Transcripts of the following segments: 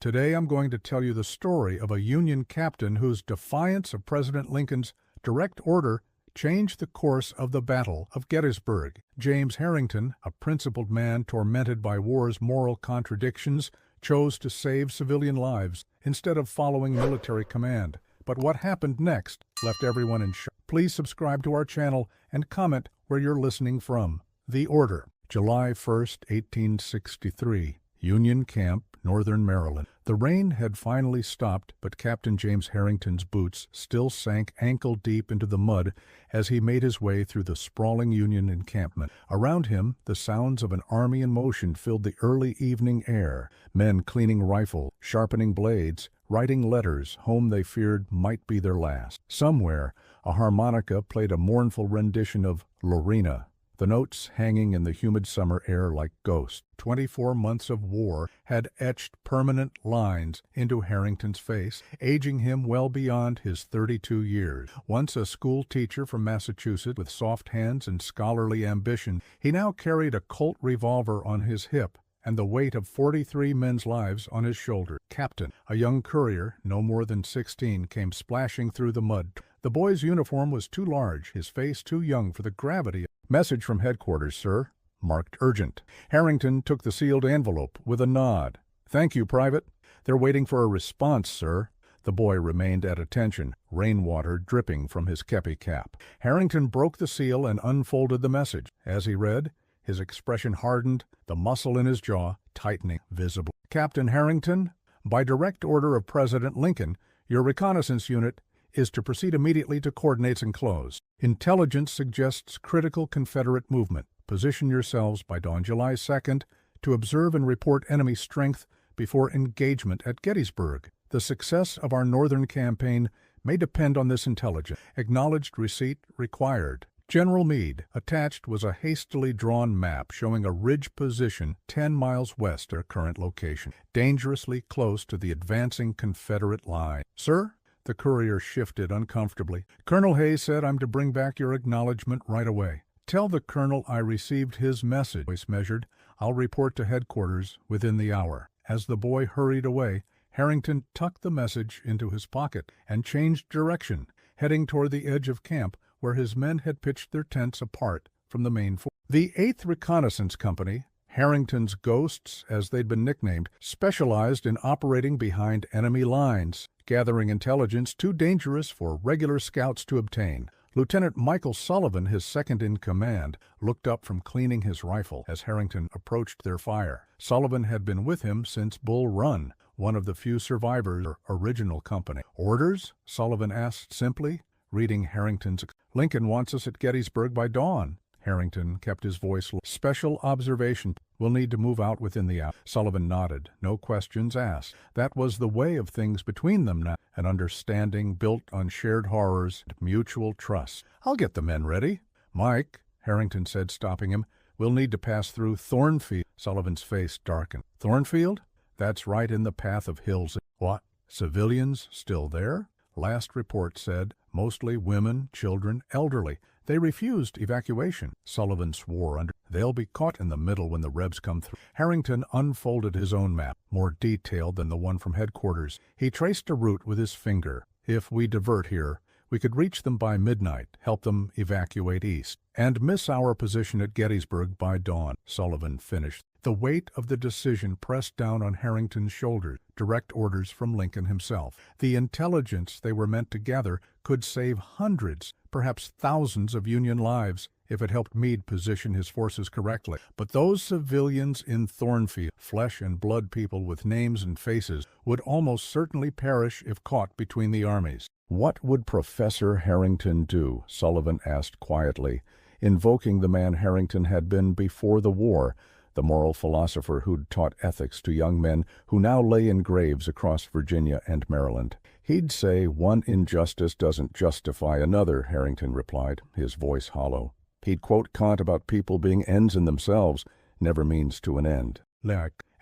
Today I'm going to tell you the story of a Union captain whose defiance of President Lincoln's direct order changed the course of the Battle of Gettysburg. James Harrington, a principled man tormented by war's moral contradictions, chose to save civilian lives instead of following military command. But what happened next left everyone in shock. Please subscribe to our channel and comment where you're listening from. The order. July 1st, 1863. Union Camp, Northern Maryland. The rain had finally stopped, but Captain James Harrington's boots still sank ankle-deep into the mud as he made his way through the sprawling Union encampment. Around him, the sounds of an army in motion filled the early evening air. Men cleaning rifles, sharpening blades, writing letters home they feared might be their last. Somewhere, a harmonica played a mournful rendition of Lorena, the notes hanging in the humid summer air like ghosts. 24 months of war had etched permanent lines into Harrington's face, aging him well beyond his 32 years. Once a school teacher from Massachusetts with soft hands and scholarly ambition, he now carried a Colt revolver on his hip and the weight of 43 men's lives on his shoulder. Captain, a young courier, no more than 16, came splashing through the mud. The boy's uniform was too large, his face too young for the gravity. "Message from headquarters, sir," marked urgent. Harrington took the sealed envelope with a nod. "Thank you, Private. They're waiting for a response, sir." The boy remained at attention, rainwater dripping from his kepi cap. Harrington broke the seal and unfolded the message. As he read, his expression hardened, the muscle in his jaw tightening visibly. "Captain Harrington, by direct order of President Lincoln, your reconnaissance unit is to proceed immediately to coordinates enclosed. Intelligence suggests critical Confederate movement. Position yourselves by dawn July 2nd to observe and report enemy strength before engagement at Gettysburg. The success of our northern campaign may depend on this intelligence. Acknowledged receipt required. General Meade." Attached was a hastily drawn map showing a ridge position 10 miles west of their current location, dangerously close to the advancing Confederate line. "Sir?" The courier shifted uncomfortably. "Colonel Hayes said I'm to bring back your acknowledgment right away." "Tell the colonel I received his message." Voice measured. "I'll report to headquarters within the hour." As the boy hurried away, Harrington tucked the message into his pocket and changed direction, heading toward the edge of camp where his men had pitched their tents apart from the main force. The 8th Reconnaissance Company, Harrington's Ghosts as they'd been nicknamed, specialized in operating behind enemy lines, gathering intelligence too dangerous for regular scouts to obtain. Lieutenant Michael Sullivan, his second in command, looked up from cleaning his rifle as Harrington approached their fire. Sullivan had been with him since Bull Run, one of the few survivors of the original company. "Orders?" Sullivan asked simply, reading Harrington's. "Lincoln wants us at Gettysburg by dawn." Harrington kept his voice low. "Special observation. We'll need to move out within the hour." Sullivan nodded. No questions asked. That was the way of things between them now, an understanding built on shared horrors and mutual trust. "I'll get the men ready." "Mike," Harrington said, stopping him, "we'll need to pass through Thornfield." Sullivan's face darkened. "Thornfield? That's right in the path of hills." "What? Civilians still there?" Last report said mostly women, children, elderly. They refused evacuation. Sullivan swore under. "They'll be caught in the middle when the Rebs come through." Harrington unfolded his own map, more detailed than the one from headquarters. He traced a route with his finger. "If we divert here, we could reach them by midnight, help them evacuate east, and miss our position at Gettysburg by dawn," Sullivan finished. The weight of the decision pressed down on Harrington's shoulders. Direct orders from Lincoln himself. The intelligence they were meant to gather could save hundreds, perhaps thousands of Union lives if it helped Meade position his forces correctly. But those civilians in Thornfield, flesh and blood people with names and faces, would almost certainly perish if caught between the armies. "What would Professor Harrington do?" Sullivan asked quietly, invoking the man Harrington had been before the war, the moral philosopher who'd taught ethics to young men who now lay in graves across Virginia and Maryland. "He'd say one injustice doesn't justify another," Harrington replied, his voice hollow. "He'd quote Kant about people being ends in themselves, never means to an end."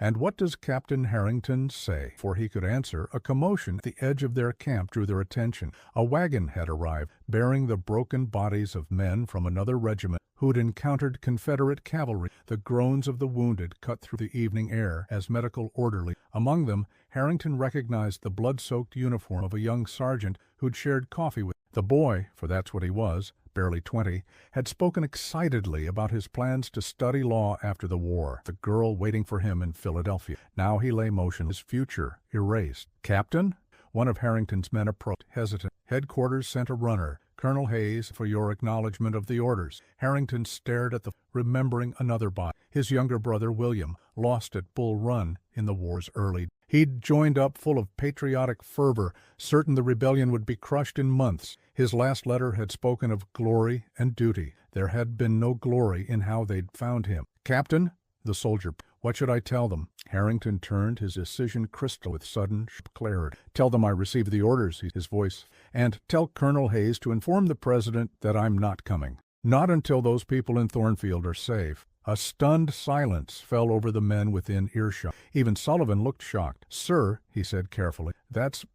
And what does Captain Harrington say? Before he could answer, a commotion at the edge of their camp drew their attention. A wagon had arrived, bearing the broken bodies of men from another regiment who'd encountered Confederate cavalry. The groans of the wounded cut through the evening air as medical orderly. Among them, Harrington recognized the blood-soaked uniform of a young sergeant who'd shared coffee with. The boy, for that's what he was, barely 20, had spoken excitedly about his plans to study law after the war. The girl waiting for him in Philadelphia. Now he lay motionless, his future erased. "Captain?" One of Harrington's men approached, hesitant. "Headquarters sent a runner, Colonel Hayes, for your acknowledgment of the orders." Harrington stared at remembering another body, his younger brother William, lost at Bull Run in the war's early. He'd joined up full of patriotic fervor, certain the rebellion would be crushed in months. His last letter had spoken of glory and duty. There had been no glory in how they'd found him. "Captain," the soldier, "what should I tell them?" Harrington turned, his decision crystal with sudden clarity. "Tell them I received the orders," his voice, "and tell Colonel Hayes to inform the President that I'm not coming. Not until those people in Thornfield are safe." A stunned silence fell over the men within earshot. Even Sullivan looked shocked. "Sir," he said carefully, that's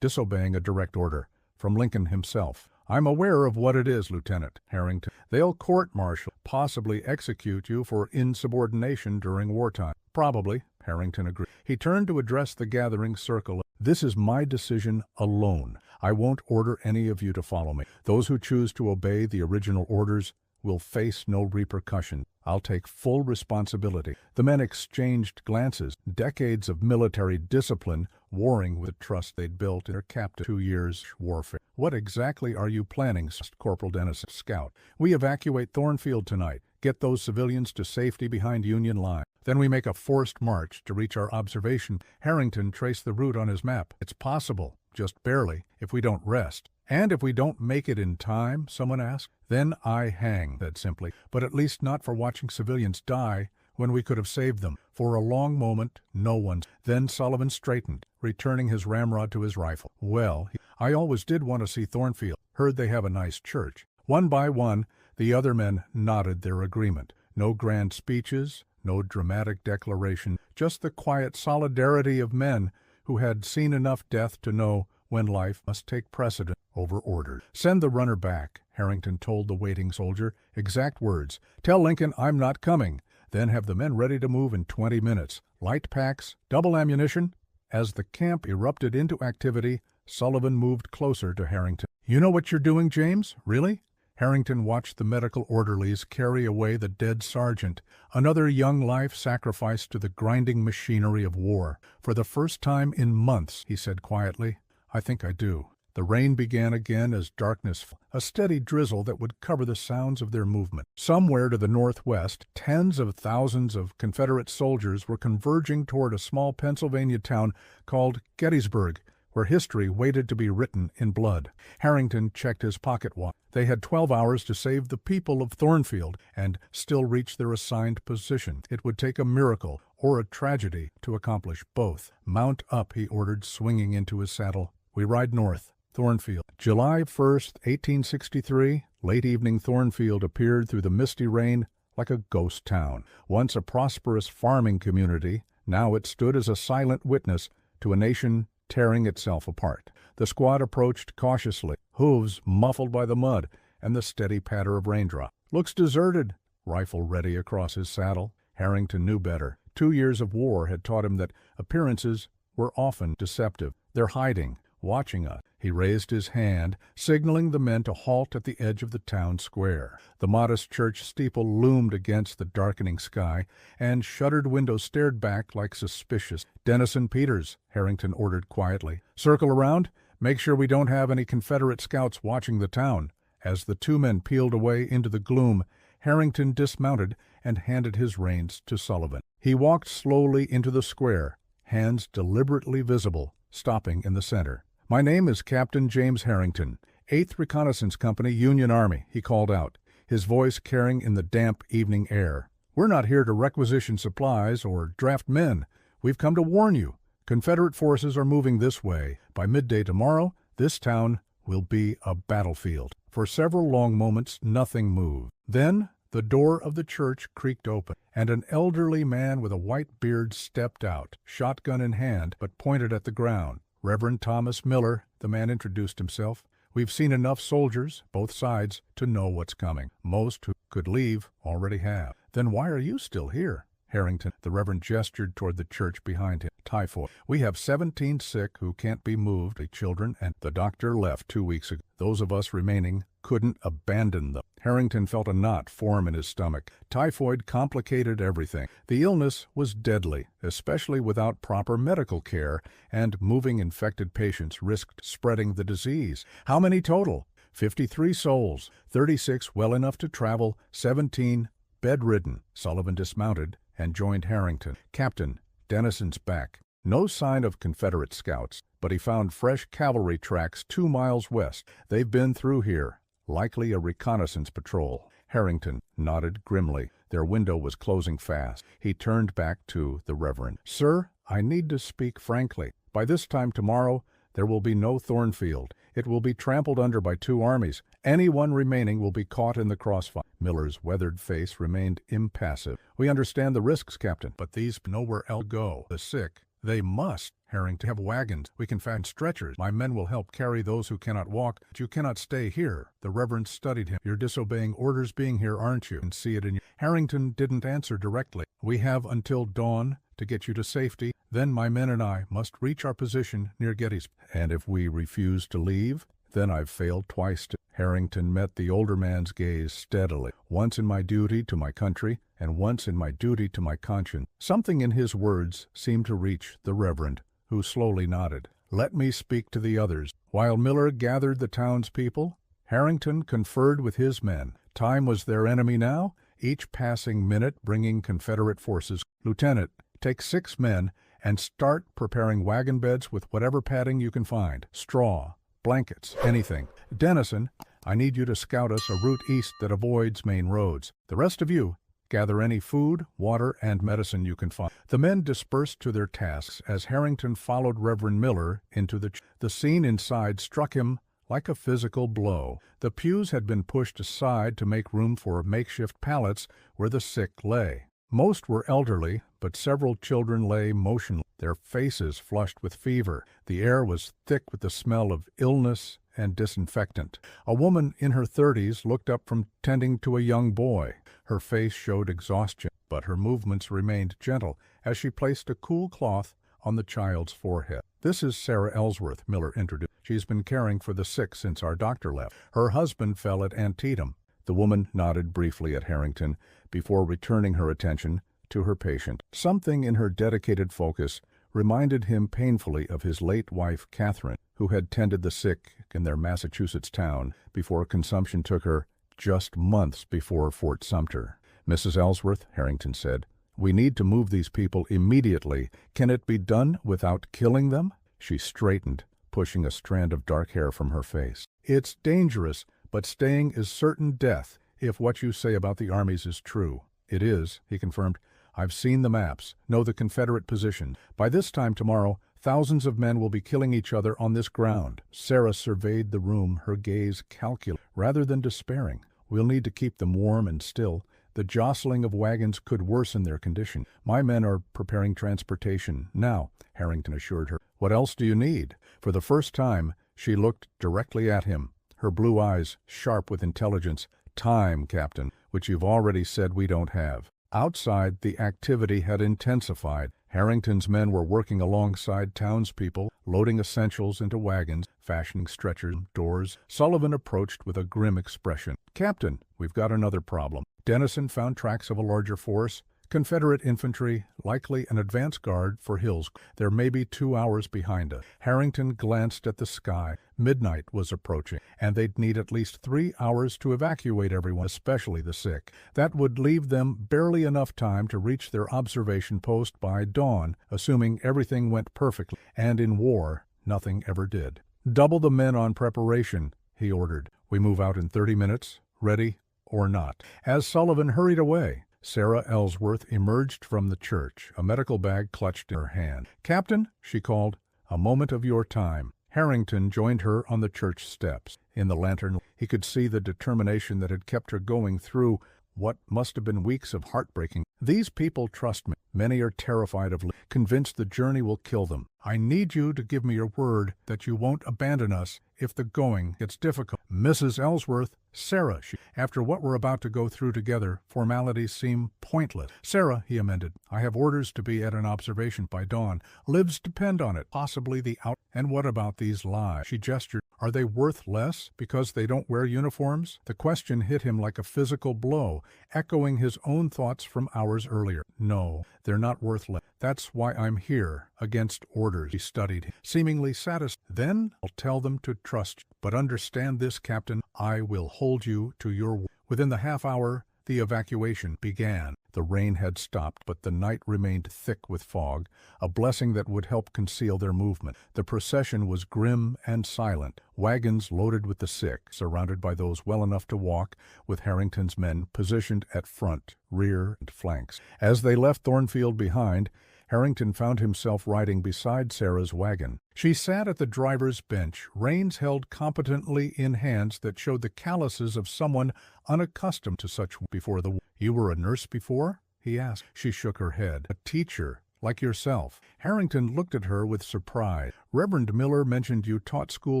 disobeying a direct order from Lincoln himself." "I'm aware of what it is, Lieutenant Harrington. They'll court-martial, possibly execute you for insubordination during wartime." "Probably," Harrington agreed. He turned to address the gathering circle. "This is my decision alone. I won't order any of you to follow me. Those who choose to obey the original orders will face no repercussion. I'll take full responsibility." The men exchanged glances. Decades of military discipline warring with the trust they'd built in their captive 2 years' warfare. "What exactly are you planning?" Corporal Dennison, scout. "We evacuate Thornfield tonight, get those civilians to safety behind Union line. Then we make a forced march to reach our observation." Harrington traced the route on his map. "It's possible, just barely, if we don't rest." "And if we don't make it in time?" someone asked. "Then I hang," said simply, "but at least not for watching civilians die when we could have saved them." For a long moment, no one. Then Sullivan straightened, returning his ramrod to his rifle. "Well, I always did want to see Thornfield. Heard they have a nice church." One by one, the other men nodded their agreement. No grand speeches, no dramatic declaration, just the quiet solidarity of men who had seen enough death to know when life must take precedent over order. "Send the runner back," Harrington told the waiting soldier. Exact words. "Tell Lincoln I'm not coming. Then have the men ready to move in 20 minutes. Light packs, double ammunition." As the camp erupted into activity, Sullivan moved closer to Harrington. "You know what you're doing, James? Really?" Harrington watched the medical orderlies carry away the dead sergeant, another young life sacrificed to the grinding machinery of war. "For the first time in months," he said quietly, "I think I do." The rain began again as darkness fell, a steady drizzle that would cover the sounds of their movement. Somewhere to the northwest, tens of thousands of Confederate soldiers were converging toward a small Pennsylvania town called Gettysburg, where history waited to be written in blood. Harrington checked his pocket watch. They had 12 hours to save the people of Thornfield and still reach their assigned position. It would take a miracle or a tragedy to accomplish both. "Mount up," he ordered, swinging into his saddle. "We ride north." Thornfield. July 1st, 1863, late evening Thornfield appeared through the misty rain like a ghost town. Once a prosperous farming community, now it stood as a silent witness to a nation tearing itself apart. The squad approached cautiously, hooves muffled by the mud and the steady patter of raindrops. "Looks deserted," rifle ready across his saddle. Harrington knew better. 2 years of war had taught him that appearances were often deceptive. "They're hiding, watching us." He raised his hand, signaling the men to halt at the edge of the town square. The modest church steeple loomed against the darkening sky, and shuttered windows stared back like suspicious. "Dennison Peters," Harrington ordered quietly. "Circle around. Make sure we don't have any Confederate scouts watching the town." As the two men peeled away into the gloom, Harrington dismounted and handed his reins to Sullivan. He walked slowly into the square, hands deliberately visible, stopping in the center. "My name is Captain James Harrington, 8th Reconnaissance Company, Union Army," he called out, his voice carrying in the damp evening air. "We're not here to requisition supplies or draft men. We've come to warn you. Confederate forces are moving this way. By midday tomorrow, this town will be a battlefield." For several long moments, nothing moved. Then The door of the church creaked open, and an elderly man with a white beard stepped out, shotgun in hand, but pointed at the ground. "Reverend Thomas Miller," the man introduced himself. "We've seen enough soldiers, both sides, to know what's coming. Most who could leave already have." "Then why are you still here?" Harrington, the Reverend, gestured toward the church behind him. "Typhoid. We have 17 sick who can't be moved, children, and the doctor left 2 weeks ago. Those of us remaining couldn't abandon them." Harrington felt a knot form in his stomach. Typhoid complicated everything. The illness was deadly, especially without proper medical care, and moving infected patients risked spreading the disease. "How many total?" 53 souls, 36 well enough to travel, 17 bedridden. Sullivan dismounted and joined Harrington. "Captain, Dennison's back. No sign of Confederate scouts, but he found fresh cavalry tracks 2 miles west. They've been through here. Likely a reconnaissance patrol." Harrington nodded grimly. Their window was closing fast. He turned back to the Reverend. "Sir, I need to speak frankly. By this time tomorrow, there will be no Thornfield. It will be trampled under by 2 armies. Anyone remaining will be caught in the crossfire." Miller's weathered face remained impassive. "We understand the risks, Captain, but these nowhere else go. The sick, they must, Harrington, have wagons. We can fashion stretchers. My men will help carry those who cannot walk. But you cannot stay here." The Reverend studied him. "You're disobeying orders being here, aren't you? You can see it in you." Harrington didn't answer directly. "We have until dawn to get you to safety. Then my men and I must reach our position near Gettysburg. And if we refuse to leave, then I've failed twice to—" Harrington met the older man's gaze steadily. "Once in my duty to my country, and once in my duty to my conscience." Something in his words seemed to reach the Reverend, who slowly nodded. "Let me speak to the others." While Miller gathered the townspeople, Harrington conferred with his men. Time was their enemy now, each passing minute bringing Confederate forces. "Lieutenant, take 6 men and start preparing wagon beds with whatever padding you can find. Straw, blankets, anything. Dennison, I need you to scout us a route east that avoids main roads. The rest of you, gather any food, water, and medicine you can find." The men dispersed to their tasks as Harrington followed Reverend Miller into the church. The scene inside struck him like a physical blow. The pews had been pushed aside to make room for makeshift pallets where the sick lay. Most were elderly, but several children lay motionless, their faces flushed with fever. The air was thick with the smell of illness and disinfectant. A woman in her 30s looked up from tending to a young boy. Her face showed exhaustion, but her movements remained gentle as she placed a cool cloth on the child's forehead. "This is Sarah Ellsworth," Miller introduced. "She's been caring for the sick since our doctor left. Her husband fell at Antietam." The woman nodded briefly at Harrington before returning her attention to her patient. Something in her dedicated focus reminded him painfully of his late wife, Catherine, who had tended the sick in their Massachusetts town before consumption took her just months before Fort Sumter. "Mrs. Ellsworth," Harrington said, "we need to move these people immediately. Can it be done without killing them?" She straightened, pushing a strand of dark hair from her face. "It's dangerous, but staying is certain death, if what you say about the armies is true." "It is," he confirmed. "I've seen the maps, know the Confederate position. By this time tomorrow, thousands of men will be killing each other on this ground." Sarah surveyed the room, her gaze calculating rather than despairing. "We'll need to keep them warm and still. The jostling of wagons could worsen their condition. My men are preparing transportation now," Harrington assured her. "What else do you need?" For the first time, she looked directly at him, her blue eyes sharp with intelligence. "Time, Captain, which you've already said we don't have." Outside, the activity had intensified. Harrington's men were working alongside townspeople, loading essentials into wagons, fashioning stretchers, doors. Sullivan approached with a grim expression. "Captain, we've got another problem." Dennison found tracks of a larger force. Confederate infantry, likely an advance guard for Hills. "There may be 2 hours behind us." Harrington glanced at the sky. Midnight was approaching, and they'd need at least 3 hours to evacuate everyone, especially the sick. That would leave them barely enough time to reach their observation post by dawn, assuming everything went perfectly, and in war, nothing ever did. "Double the men on preparation," he ordered. "We move out in 30 minutes, ready or not." As Sullivan hurried away, Sarah Ellsworth emerged from the church, a medical bag clutched in her hand. "Captain," she called, "a moment of your time." Harrington joined her on the church steps. In the lantern, he could see the determination that had kept her going through what must have been weeks of heartbreaking. These people trust me. Many are terrified of convinced the journey will kill them. I need you to give me your word that you won't abandon us if the going gets difficult. Mrs. Ellsworth, Sarah, after what we're about to go through together, formalities seem pointless. Sarah, he amended, I have orders to be at an observation by dawn. Lives depend on it, possibly the out. And what about these lies? She gestured. Are they worth less because they don't wear uniforms? The question hit him like a physical blow, echoing his own thoughts from hours earlier. No, they're not worth less. That's why I'm here, against orders. He studied him, seemingly satisfied. Then I'll tell them to trust you. But understand this, Captain, I will hold you to your word. Within the half hour, the evacuation began. The rain had stopped, but the night remained thick with fog, a blessing that would help conceal their movement. The procession was grim and silent, wagons loaded with the sick, surrounded by those well enough to walk, with Harrington's men positioned at front, rear, and flanks. As they left Thornfield behind, Harrington found himself riding beside Sarah's wagon. She sat at the driver's bench, reins held competently in hands that showed the calluses of someone unaccustomed to such before the war. You were a nurse before? He asked. She shook her head. A teacher, like yourself. Harrington looked at her with surprise. Reverend Miller mentioned you taught school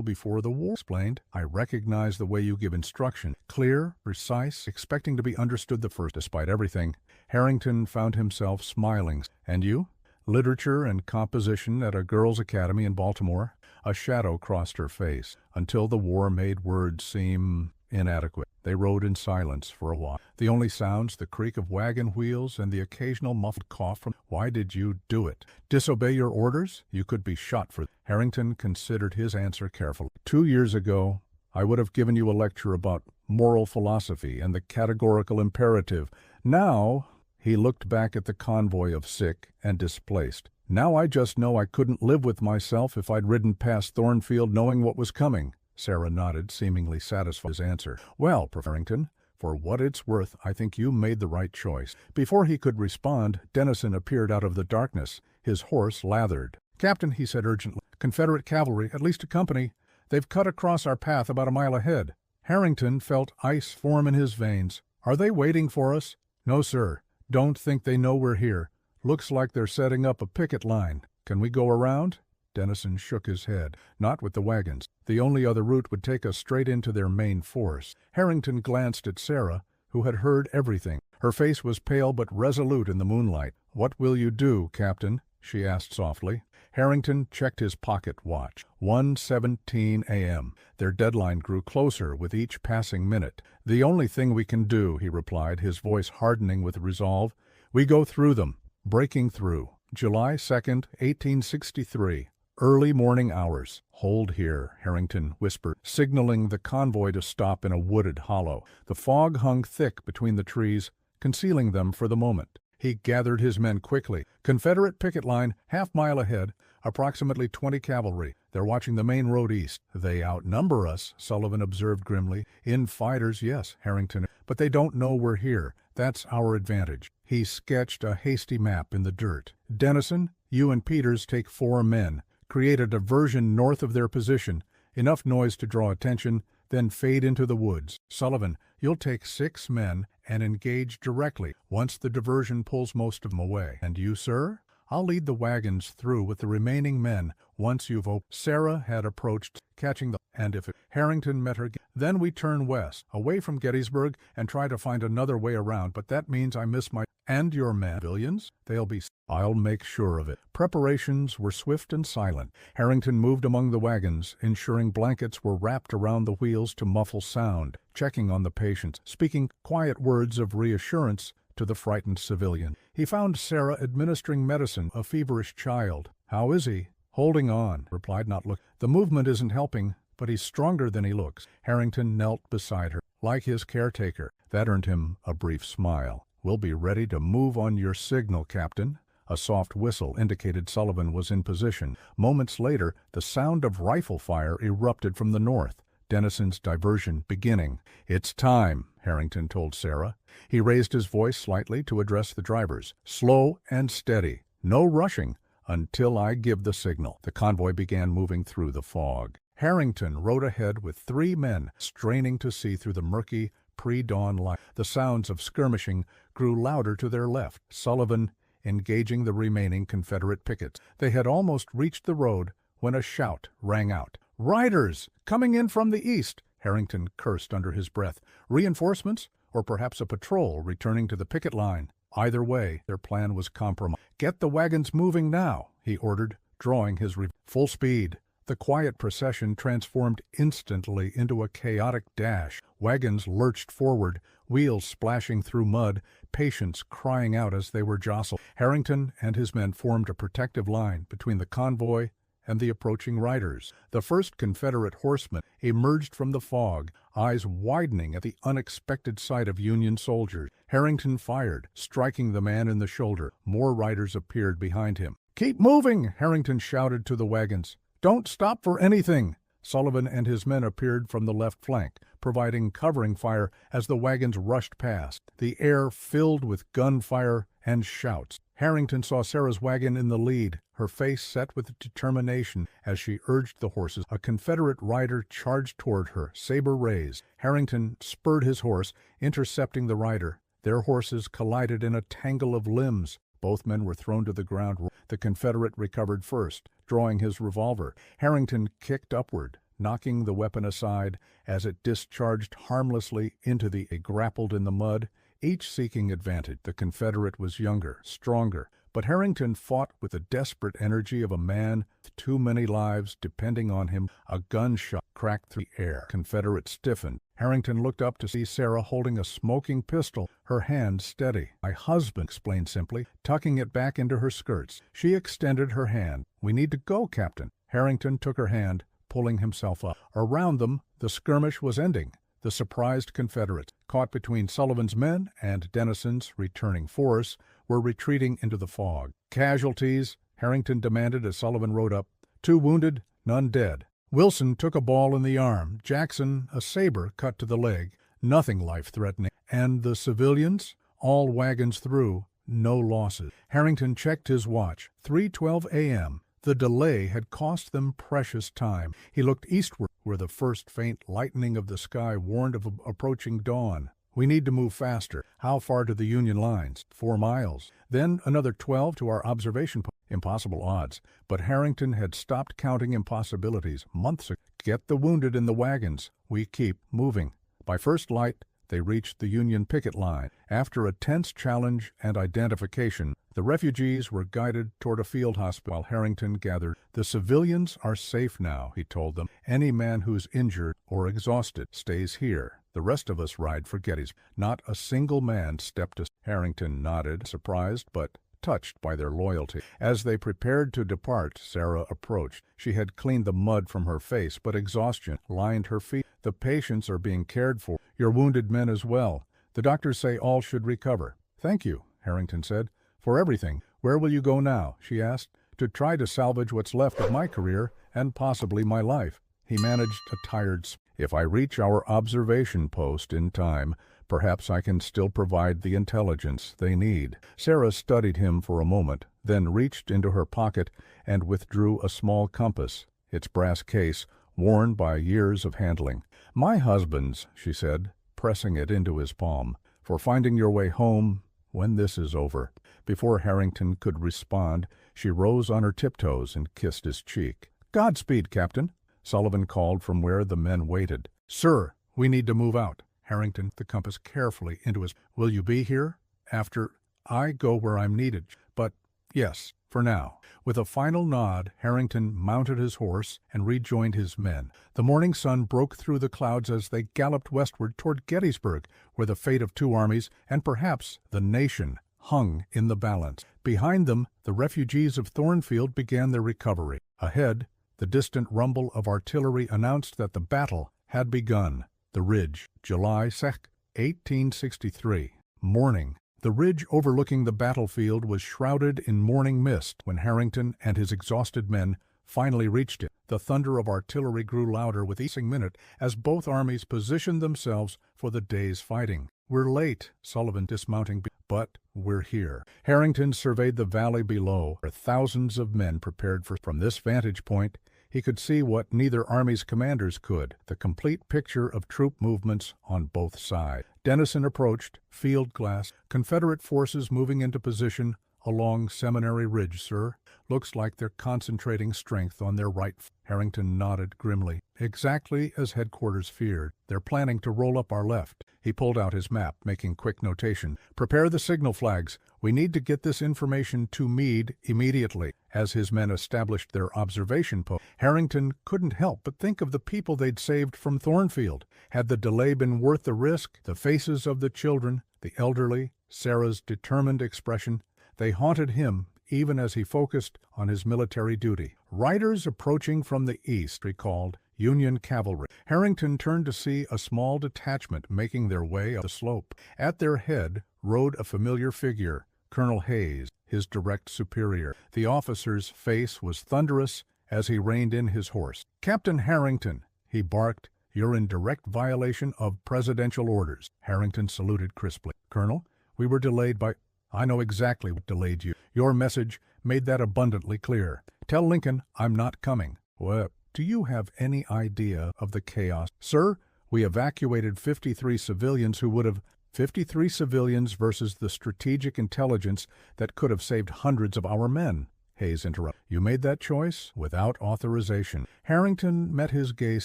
before the war, explained. I recognize the way you give instruction. Clear, precise, expecting to be understood the first. Despite everything, Harrington found himself smiling. And you? Literature and composition at a girls' academy in Baltimore. A shadow crossed her face, until the war made words seem inadequate. They rode in silence for a while. The only sounds, the creak of wagon wheels and the occasional muffled cough from. Why did you do it? Disobey your orders? You could be shot for. Harrington considered his answer carefully. 2 years ago, I would have given you a lecture about moral philosophy and the categorical imperative. Now, he looked back at the convoy of sick and displaced. Now I just know I couldn't live with myself if I'd ridden past Thornfield knowing what was coming. Sarah nodded, seemingly satisfied with his answer. Well, Professor Harrington, for what it's worth, I think you made the right choice. Before he could respond, Dennison appeared out of the darkness, his horse lathered. Captain, he said urgently, Confederate cavalry, at least a company. They've cut across our path about a mile ahead. Harrington felt ice form in his veins. Are they waiting for us? No, sir. Don't think they know we're here. Looks like they're setting up a picket line. Can we go around? Dennison shook his head. Not with the wagons. The only other route would take us straight into their main force. Harrington glanced at Sarah, who had heard everything. Her face was pale but resolute in the moonlight. What will you do, Captain? She asked softly. Harrington checked his pocket watch. 1:17 a.m. Their deadline grew closer with each passing minute. The only thing we can do, he replied, his voice hardening with resolve. We go through them. Breaking through. July 2nd, 1863. Early morning hours. Hold here, Harrington whispered, signaling the convoy to stop in a wooded hollow. The fog hung thick between the trees, concealing them for the moment. He gathered his men quickly. Confederate picket line, half-mile ahead, approximately 20 cavalry. They're watching the main road east. They outnumber us, Sullivan observed grimly. In fighters, yes, Harrington, but they don't know we're here. That's our advantage. He sketched a hasty map in the dirt. Dennison, you and Peters take 4 men. Create a diversion north of their position, enough noise to draw attention, then fade into the woods. Sullivan, you'll take 6 men and engage directly once the diversion pulls most of them away. And you, sir? I'll lead the wagons through with the remaining men once you've opened. Sarah had approached, catching the... And if Harrington met her, then we turn west, away from Gettysburg, and try to find another way around, but that means I miss my... And your men, civilians? They'll be... I'll make sure of it. Preparations were swift and silent. Harrington moved among the wagons, ensuring blankets were wrapped around the wheels to muffle sound, checking on the patients, speaking quiet words of reassurance to the frightened civilian. He found Sarah administering medicine, a feverish child. How is he? Holding on, replied not look. The movement isn't helping, but he's stronger than he looks. Harrington knelt beside her, like his caretaker. That earned him a brief smile. We'll be ready to move on your signal, Captain. A soft whistle indicated Sullivan was in position. Moments later, the sound of rifle fire erupted from the north. Dennison's diversion beginning. It's time, Harrington told Sarah. He raised his voice slightly to address the drivers. Slow and steady. No rushing until I give the signal. The convoy began moving through the fog. Harrington rode ahead with 3 men, straining to see through the murky, pre-dawn light. The sounds of skirmishing grew louder to their left, Sullivan engaging the remaining Confederate pickets. They had almost reached the road when a shout rang out. "Riders! Coming in from the east!" Harrington cursed under his breath. Reinforcements? Or perhaps a patrol returning to the picket line? Either way, their plan was compromised. "Get the wagons moving now," he ordered, drawing his full speed. The quiet procession transformed instantly into a chaotic dash. Wagons lurched forward, wheels splashing through mud, patients crying out as they were jostled. Harrington and his men formed a protective line between the convoy and the approaching riders. The first Confederate horseman emerged from the fog, eyes widening at the unexpected sight of Union soldiers. Harrington fired, striking the man in the shoulder. More riders appeared behind him. "Keep moving!" Harrington shouted to the wagons. "Don't stop for anything!" Sullivan and his men appeared from the left flank, providing covering fire as the wagons rushed past. The air filled with gunfire and shouts. Harrington saw Sarah's wagon in the lead, her face set with determination as she urged the horses. A Confederate rider charged toward her, saber raised. Harrington spurred his horse, intercepting the rider. Their horses collided in a tangle of limbs. Both men were thrown to the ground. The Confederate recovered first, drawing his revolver. Harrington kicked upward, knocking the weapon aside as it discharged harmlessly into the grappled in the mud, each seeking advantage. The Confederate was younger, stronger, but Harrington fought with the desperate energy of a man with too many lives depending on him. A gunshot cracked through the air. Confederate stiffened. Harrington looked up to see Sarah holding a smoking pistol, her hand steady. "My husband," explained simply, tucking it back into her skirts. She extended her hand. "We need to go, Captain." Harrington took her hand, pulling himself up. Around them, the skirmish was ending. The surprised Confederates, caught between Sullivan's men and Dennison's returning force, were retreating into the fog. "Casualties?" Harrington demanded as Sullivan rode up. "2 wounded, none dead." Wilson took a ball in the arm, Jackson a saber cut to the leg, nothing life-threatening. And the civilians? All wagons through, no losses. Harrington checked his watch, 3:12 a.m. The delay had cost them precious time. He looked eastward, where the first faint lightening of the sky warned of approaching dawn. "We need to move faster." "How far to the Union lines?" 4 miles. "Then another 12 to our observation post." Impossible odds. But Harrington had stopped counting impossibilities months ago. "Get the wounded in the wagons. We keep moving." By first light, they reached the Union picket line. After a tense challenge and identification, the refugees were guided toward a field hospital while Harrington gathered. "The civilians are safe now," he told them. "Any man who's injured or exhausted stays here. The rest of us ride for Gettysburg." Not a single man stepped aside. Harrington nodded, surprised but touched by their loyalty. As they prepared to depart, Sarah approached. She had cleaned the mud from her face, but exhaustion lined her feet. "The patients are being cared for. Your wounded men as well. The doctors say all should recover." "Thank you," Harrington said, "for everything." "Where will you go now?" she asked. "To try to salvage what's left of my career and possibly my life." He managed a tired smile. "If I reach our observation post in time, perhaps I can still provide the intelligence they need." Sarah studied him for a moment, then reached into her pocket and withdrew a small compass, its brass case worn by years of handling. "My husband's," she said, pressing it into his palm, "for finding your way home when this is over." Before Harrington could respond, she rose on her tiptoes and kissed his cheek. "Godspeed, Captain," Sullivan called from where the men waited. "Sir, we need to move out." Harrington the compass carefully into his. "Will you be here? After I go where I'm needed. But yes, for now." With a final nod, Harrington mounted his horse and rejoined his men. The morning sun broke through the clouds as they galloped westward toward Gettysburg, where the fate of 2 armies, and perhaps the nation, hung in the balance. Behind them, the refugees of Thornfield began their recovery. Ahead, the distant rumble of artillery announced that the battle had begun. The Ridge, July 2, 1863. Morning. The ridge overlooking the battlefield was shrouded in morning mist when Harrington and his exhausted men finally reached it. The thunder of artillery grew louder with each minute as both armies positioned themselves for the day's fighting. "We're late," Sullivan dismounting, "but we're here." Harrington surveyed the valley below, where thousands of men prepared for. From this vantage point, He could see what neither army's commanders could, the complete picture of troop movements on both sides. Dennison approached, field glass. Confederate forces moving into position along Seminary Ridge, sir. Looks like they're concentrating strength on their right. Harrington nodded grimly. Exactly as headquarters feared. They're planning to roll up our left. He pulled out his map, making quick notation. Prepare the signal flags. We need to get this information to Meade immediately. As his men established their observation post, Harrington couldn't help but think of the people they'd saved from Thornfield. Had the delay been worth the risk? The faces of the children, the elderly, Sarah's determined expression, they haunted him even as he focused on his military duty. Riders approaching from the east recalled Union cavalry. Harrington turned to see a small detachment making their way up the slope. At their head rode a familiar figure, Colonel Hayes, his direct superior. The officer's face was thunderous as he reined in his horse. "Captain Harrington," he barked, "you're in direct violation of presidential orders." Harrington saluted crisply. "Colonel, we were delayed by—" "I know exactly what delayed you. Your message made that abundantly clear. Tell Lincoln I'm not coming." "Well, do you have any idea of the chaos?" "Sir, we evacuated 53 civilians who would have—" 53 civilians versus the strategic intelligence that could have saved hundreds of our men," Hayes interrupted. "You made that choice without authorization." Harrington met his gaze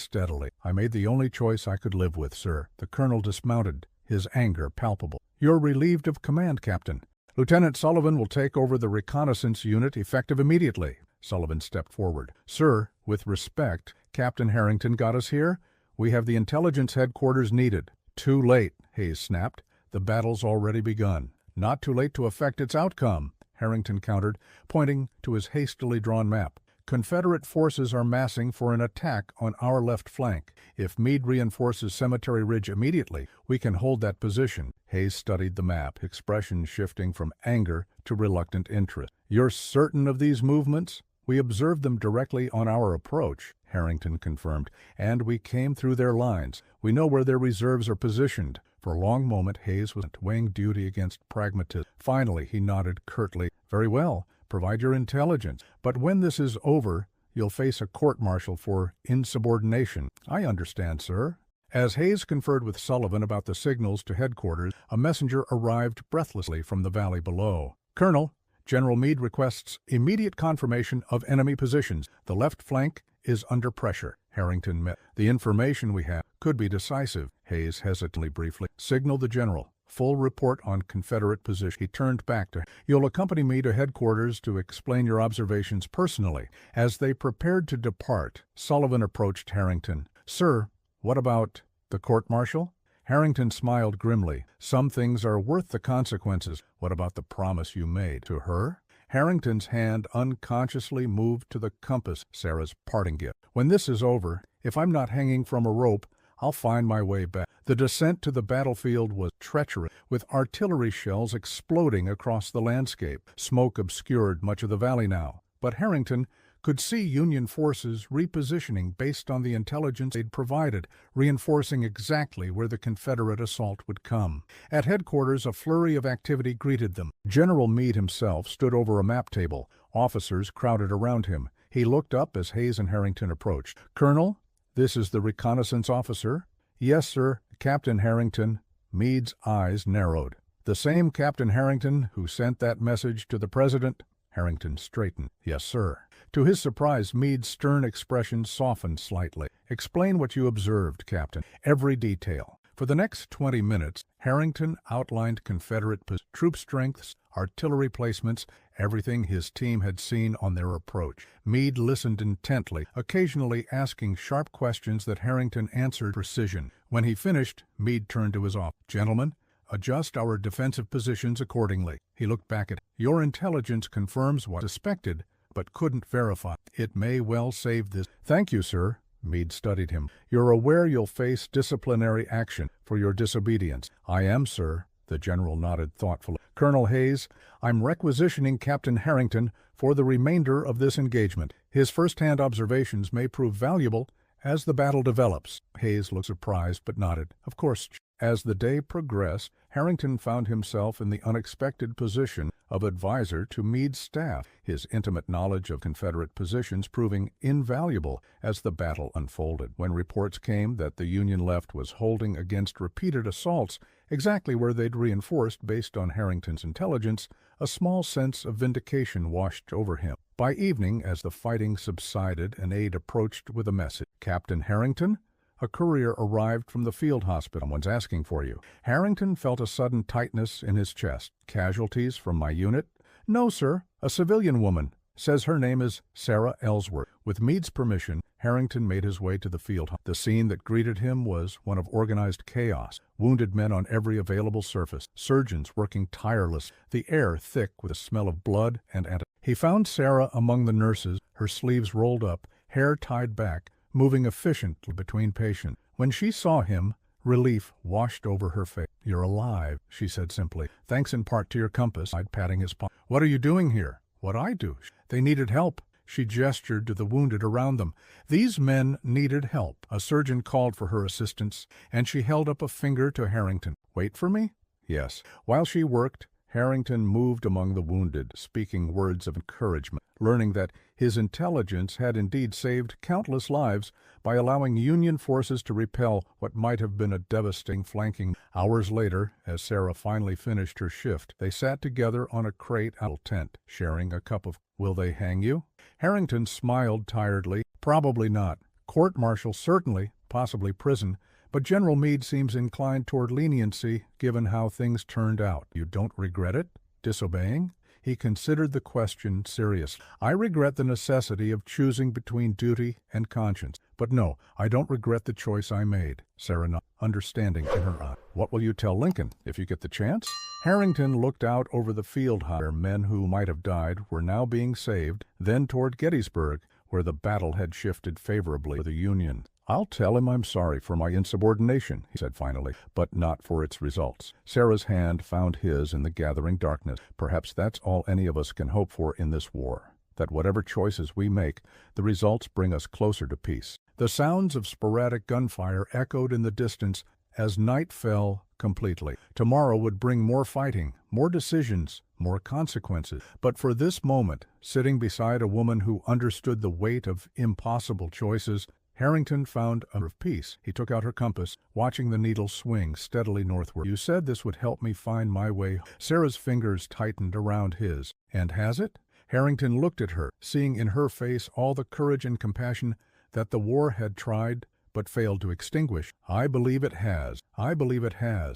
steadily. "I made the only choice I could live with, sir." The colonel dismounted, his anger palpable. "You're relieved of command, Captain. Lieutenant Sullivan will take over the reconnaissance unit effective immediately." Sullivan stepped forward. "Sir, with respect, Captain Harrington got us here. We have the intelligence headquarters needed." "Too late," Hayes snapped. "The battle's already begun." "Not too late to affect its outcome," Harrington countered, pointing to his hastily drawn map. "Confederate forces are massing for an attack on our left flank. If Meade reinforces Cemetery Ridge immediately, we can hold that position." Hayes studied the map, expression shifting from anger to reluctant interest. "You're certain of these movements?" "We observed them directly on our approach," Harrington confirmed, "and we came through their lines. We know where their reserves are positioned." For a long moment, Hayes was weighing duty against pragmatism. Finally, he nodded curtly. "Very well. Provide your intelligence. But when this is over, you'll face a court-martial for insubordination." "I understand, sir." As Hayes conferred with Sullivan about the signals to headquarters, a messenger arrived breathlessly from the valley below. "Colonel, General Meade requests immediate confirmation of enemy positions. The left flank is under pressure." Harrington met. "The information we have could be decisive." Hayes hesitated briefly. "Signal the general. Full report on Confederate position." He turned back to, "You'll accompany me to headquarters to explain your observations personally." As they prepared to depart, Sullivan approached Harrington. "Sir, what about the court-martial?" Harrington smiled grimly. "Some things are worth the consequences." "What about the promise you made to her?" Harrington's hand unconsciously moved to the compass, Sarah's parting gift. "When this is over, if I'm not hanging from a rope, I'll find my way back." The descent to the battlefield was treacherous, with artillery shells exploding across the landscape. Smoke obscured much of the valley now, but Harrington could see Union forces repositioning based on the intelligence they'd provided, reinforcing exactly where the Confederate assault would come. At headquarters, a flurry of activity greeted them. General Meade himself stood over a map table. Officers crowded around him. He looked up as Hayes and Harrington approached. "Colonel, this is the reconnaissance officer." "Yes, sir, Captain Harrington." Meade's eyes narrowed. "The same Captain Harrington who sent that message to the President?" Harrington straightened. "Yes, sir." To his surprise, Meade's stern expression softened slightly. "Explain what you observed, Captain. Every detail." For the next 20 minutes, Harrington outlined Confederate troop strengths, artillery placements, everything his team had seen on their approach. Meade listened intently, occasionally asking sharp questions that Harrington answered with precision. When he finished, Meade turned to his officer. "Gentlemen, adjust our defensive positions accordingly." He looked back at, "Your intelligence confirms what suspected, but couldn't verify. It may well save this." "Thank you, sir." Meade studied him. "You're aware you'll face disciplinary action for your disobedience?" "I am, sir." The general nodded thoughtfully. "Colonel Hayes, I'm requisitioning Captain Harrington for the remainder of this engagement. His first-hand observations may prove valuable as the battle develops." Hayes looked surprised but nodded. "Of course." As the day progressed, Harrington found himself in the unexpected position of advisor to Meade's staff, his intimate knowledge of Confederate positions proving invaluable as the battle unfolded. When reports came that the Union left was holding against repeated assaults exactly where they'd reinforced based on Harrington's intelligence, a small sense of vindication washed over him. By evening, as the fighting subsided, an aide approached with a message. "Captain Harrington?" A courier arrived from the field hospital. "Someone's asking for you." Harrington felt a sudden tightness in his chest. "Casualties from my unit?" "No, sir. A civilian woman. Says her name is Sarah Ellsworth." With Meade's permission, Harrington made his way to the field. The scene that greeted him was one of organized chaos. Wounded men on every available surface, surgeons working tireless, the air thick with the smell of blood and antiseptic. He found Sarah among the nurses, her sleeves rolled up, hair tied back, moving efficiently between patients. When she saw him, relief washed over her face. "You're alive," she said simply. "Thanks in part to your compass," patting his palm. "What are you doing here?" "What I do." "They needed help." She gestured to the wounded around them. These men needed help. A surgeon called for her assistance, and she held up a finger to Harrington. "Wait for me?" "Yes." While she worked, Harrington moved among the wounded, speaking words of encouragement, learning that his intelligence had indeed saved countless lives by allowing Union forces to repel what might have been a devastating flanking. Hours later, as Sarah finally finished her shift, they sat together on a crate out tent, sharing a cup of. "Will they hang you?" Harrington smiled tiredly. "Probably not. Court-martial certainly, possibly prison. But General Meade seems inclined toward leniency, given how things turned out. You don't regret it? Disobeying?" He considered the question seriously. "I regret the necessity of choosing between duty and conscience. But no, I don't regret the choice I made." Sarah nodded, understanding in her eye. "What will you tell Lincoln, if you get the chance?" Harrington looked out over the field where men who might have died were now being saved, then toward Gettysburg, where the battle had shifted favorably for the Union. "I'll tell him I'm sorry for my insubordination," he said finally, "but not for its results." Sarah's hand found his in the gathering darkness. "Perhaps that's all any of us can hope for in this war, that whatever choices we make, the results bring us closer to peace." The sounds of sporadic gunfire echoed in the distance as night fell completely. Tomorrow would bring more fighting, more decisions, more consequences. But for this moment, sitting beside a woman who understood the weight of impossible choices, Harrington found a of peace. He took out her compass, watching the needle swing steadily northward. "You said this would help me find my way." Sarah's fingers tightened around his. "And has it?" Harrington looked at her, seeing in her face all the courage and compassion that the war had tried but failed to extinguish. "I believe it has. I believe it has."